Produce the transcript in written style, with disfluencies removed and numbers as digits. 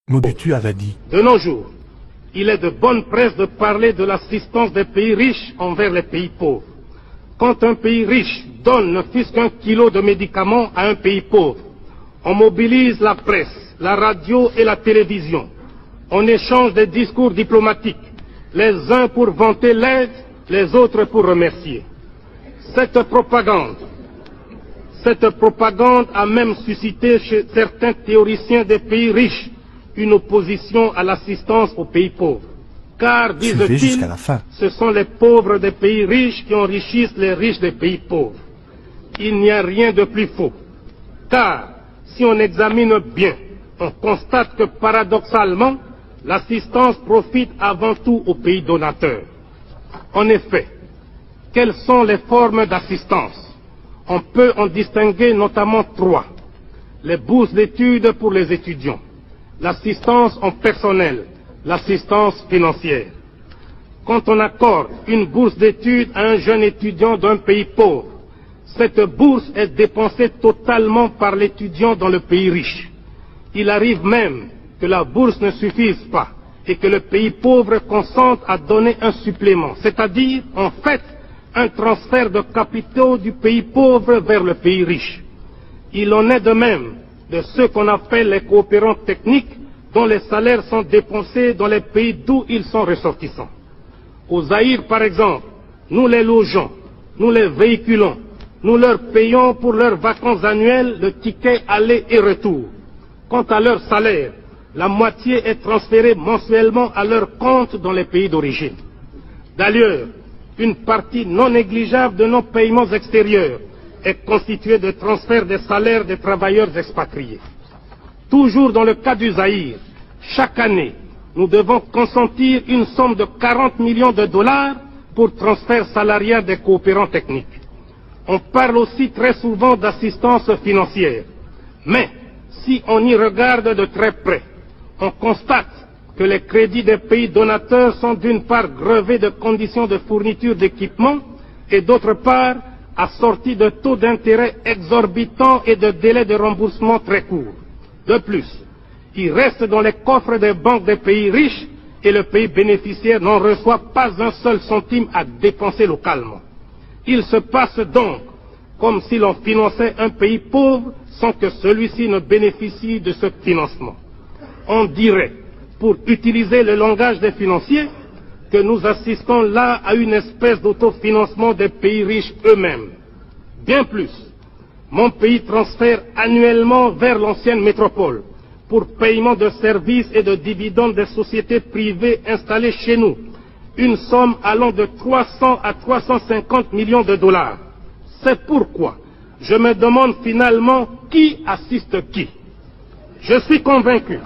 Mobutu avait dit. De nos jours, il est de bonne presse de parler de l'assistance des pays riches envers les pays pauvres. Quand un pays riche donne ne fût-ce qu'un kilo de médicaments à un pays pauvre, on mobilise la presse, la radio et la télévision. On échange des discours diplomatiques, les uns pour vanter l'aide, les autres pour remercier. Cette propagande a même suscité chez certains théoriciens des pays riches une opposition à l'assistance aux pays pauvres. Car, disent-ils, ce sont les pauvres des pays riches qui enrichissent les riches des pays pauvres. Il n'y a rien de plus faux. Car, si on examine bien, on constate que paradoxalement, l'assistance profite avant tout aux pays donateurs. En effet, quelles sont les formes d'assistance? On peut en distinguer notamment trois. Les bourses d'études pour les étudiants, l'assistance en personnel, l'assistance financière. Quand on accorde une bourse d'études à un jeune étudiant d'un pays pauvre, cette bourse est dépensée totalement par l'étudiant dans le pays riche. Il arrive même que la bourse ne suffise pas et que le pays pauvre consente à donner un supplément, c'est-à-dire, en fait, un transfert de capitaux du pays pauvre vers le pays riche. Il en est de même de ceux qu'on appelle les coopérants techniques, dont les salaires sont dépensés dans les pays d'où ils sont ressortissants. Au Zaïre, par exemple, nous les logeons, nous les véhiculons, nous leur payons pour leurs vacances annuelles le ticket aller et retour. Quant à leur salaire, la moitié est transférée mensuellement à leur compte dans les pays d'origine. D'ailleurs, une partie non négligeable de nos paiements extérieurs est constituée de transferts des salaires des travailleurs expatriés. Toujours dans le cas du Zaïre, chaque année, nous devons consentir une somme de 40 millions de dollars pour transfert salarial des coopérants techniques. On parle aussi très souvent d'assistance financière. Mais, si on y regarde de très près, on constate que les crédits des pays donateurs sont d'une part grevés de conditions de fourniture d'équipements et d'autre part assortis de taux d'intérêt exorbitants et de délais de remboursement très courts. De plus, il reste dans les coffres des banques des pays riches et le pays bénéficiaire n'en reçoit pas un seul centime à dépenser localement. Il se passe donc comme si l'on finançait un pays pauvre sans que celui-ci ne bénéficie de ce financement. On dirait, pour utiliser le langage des financiers, que nous assistons là à une espèce d'autofinancement des pays riches eux-mêmes. Bien plus, mon pays transfère annuellement vers l'ancienne métropole, pour paiement de services et de dividendes des sociétés privées installées chez nous, une somme allant de 300 à 350 millions de dollars. C'est pourquoi je me demande finalement qui assiste qui. Je suis convaincu